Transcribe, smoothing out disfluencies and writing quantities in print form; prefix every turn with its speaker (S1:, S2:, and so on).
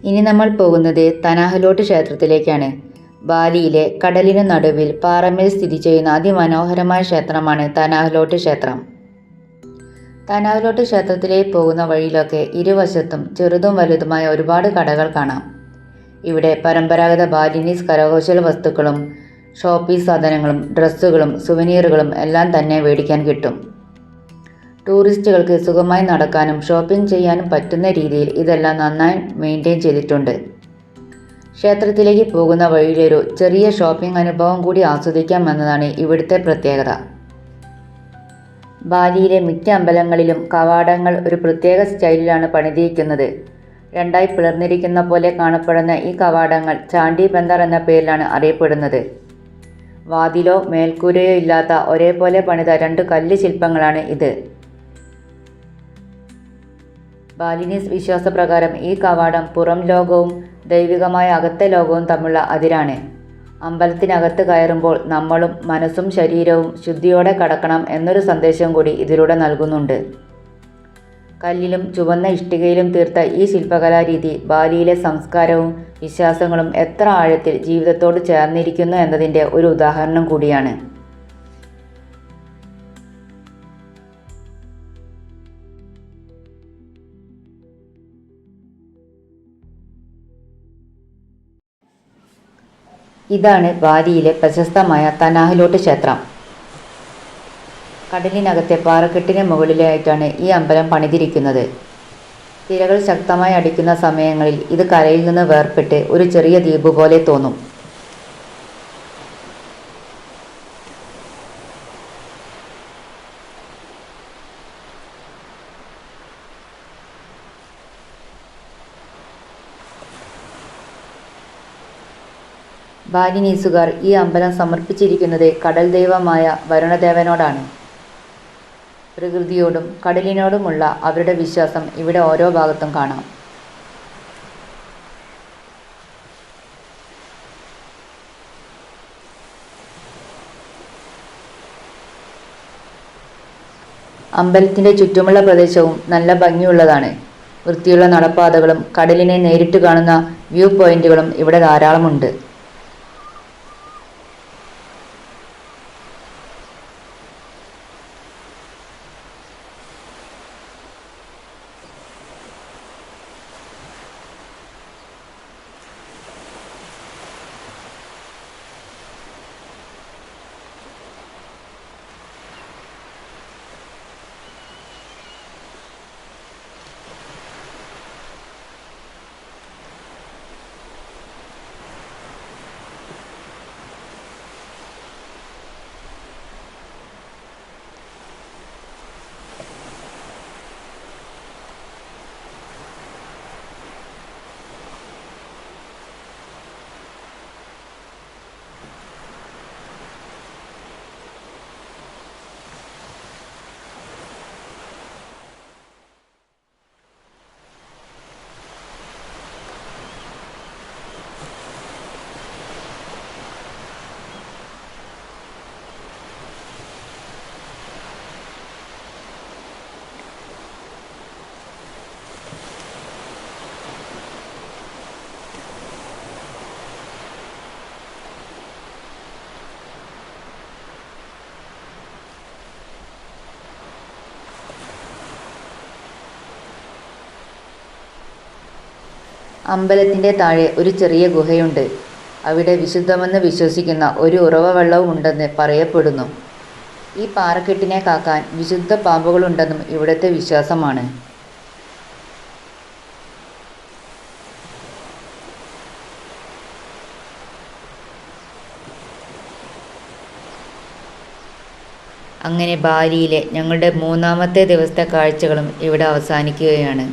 S1: ഇനി നമ്മൾ പോകുന്നത് തനാഹ്ലോട്ട് ക്ഷേത്രത്തിലേക്കാണ്. ബാലിയിലെ കടലിനു നടുവിൽ പാറമേൽ സ്ഥിതി ചെയ്യുന്ന അതിമനോഹരമായ ക്ഷേത്രമാണ് തനാഹ്ലോട്ട് ക്ഷേത്രം. തനാഹ്ലോട്ട് ക്ഷേത്രത്തിലേക്ക് പോകുന്ന വഴിയിലൊക്കെ ഇരുവശത്തും ചെറുതും വലുതുമായ ഒരുപാട് കടകൾ കാണാം. ഇവിടെ പരമ്പരാഗത ബാലിനീസ് കരകൗശല വസ്തുക്കളും ഷോപ്പീസ് സാധനങ്ങളും ഡ്രസ്സുകളും സുവനീറുകളും എല്ലാം തന്നെ മേടിക്കാൻ കിട്ടും. ടൂറിസ്റ്റുകൾക്ക് സുഖമായി നടക്കാനും ഷോപ്പിംഗ് ചെയ്യാനും പറ്റുന്ന രീതിയിൽ ഇതെല്ലാം നന്നായി മെയിൻറ്റെയിൻ ചെയ്തിട്ടുണ്ട്. ക്ഷേത്രത്തിലേക്ക് പോകുന്ന വഴിയിലൊരു ചെറിയ ഷോപ്പിംഗ് അനുഭവം കൂടി ആസ്വദിക്കാം എന്നതാണ് ഇവിടുത്തെ പ്രത്യേകത. ബാലിയിലെ മിക്ക അമ്പലങ്ങളിലും കവാടങ്ങൾ ഒരു പ്രത്യേക സ്റ്റൈലിലാണ് പണിതിരിക്കുന്നത്. രണ്ടായി പിളർന്നിരിക്കുന്ന പോലെ കാണപ്പെടുന്ന ഈ കവാടങ്ങൾ ചാണ്ടി ബന്ദർ എന്ന പേരിലാണ് അറിയപ്പെടുന്നത്. വാതിലോ മേൽക്കൂരയോ ഇല്ലാത്ത ഒരേപോലെ പണിത രണ്ട് കല്ല് ശില്പങ്ങളാണ് ഇത്. ബാലിനീസ് വിശ്വാസപ്രകാരം ഈ കവാടം പുറം ലോകവും ദൈവികമായ അകത്തെ ലോകവും തമ്മിലുള്ള അതിരാണ്. അമ്പലത്തിനകത്ത് കയറുമ്പോൾ നമ്മളും മനസ്സും ശരീരവും ശുദ്ധിയോടെ കടക്കണം എന്നൊരു സന്ദേശം കൂടി ഇതിലൂടെ നൽകുന്നുണ്ട്. കല്ലിലും ചുവന്ന ഇഷ്ടികയിലും തീർത്ത ഈ ശില്പകലാരീതി ബാലിയിലെ സംസ്കാരവും വിശ്വാസങ്ങളും എത്ര ആഴത്തിൽ ജീവിതത്തോട് ചേർന്നിരിക്കുന്നു എന്നതിൻ്റെ ഒരു ഉദാഹരണം കൂടിയാണ്. ഇതാണ് ബാലിയിലെ പ്രശസ്തമായ തനാഹ്ലോട്ട് ക്ഷേത്രം. കടലിനകത്തെ പാറക്കെട്ടിന് മുകളിലായിട്ടാണ് ഈ അമ്പലം പണിതിരിക്കുന്നത്. തിരകൾ ശക്തമായി അടിക്കുന്ന സമയങ്ങളിൽ ഇത് കരയിൽ നിന്ന് വേർപെട്ട് ഒരു ചെറിയ ദ്വീപ് പോലെ തോന്നും. ബാലിനീസുകാർ ഈ അമ്പലം സമർപ്പിച്ചിരിക്കുന്നത് കടൽ ദൈവമായ വരുണദേവനോടാണ്. പ്രകൃതിയോടും കടലിനോടുമുള്ള അവരുടെ വിശ്വാസം ഇവിടെ ഓരോ ഭാഗത്തും കാണാം. അമ്പലത്തിൻ്റെ ചുറ്റുമുള്ള പ്രദേശവും നല്ല ഭംഗിയുള്ളതാണ്. വൃത്തിയുള്ള നടപ്പാതകളും കടലിനെ നേരിട്ട് കാണുന്ന വ്യൂ പോയിന്റുകളും ഇവിടെ ധാരാളമുണ്ട്. അമ്പലത്തിൻ്റെ താഴെ ഒരു ചെറിയ ഗുഹയുണ്ട്. അവിടെ വിശുദ്ധമെന്ന് വിശ്വസിക്കുന്ന ഒരു ഉറവ വെള്ളവും ഉണ്ടെന്ന് പറയപ്പെടുന്നു. ഈ പാറക്കെട്ടിനെ കാക്കാൻ വിശുദ്ധ പാമ്പുകളുണ്ടെന്നും ഇവിടുത്തെ വിശ്വാസമാണ്. അങ്ങനെ ബാലിയിലെ ഞങ്ങളുടെ മൂന്നാമത്തെ ദിവസത്തെ കാഴ്ചകളും ഇവിടെ അവസാനിക്കുകയാണ്.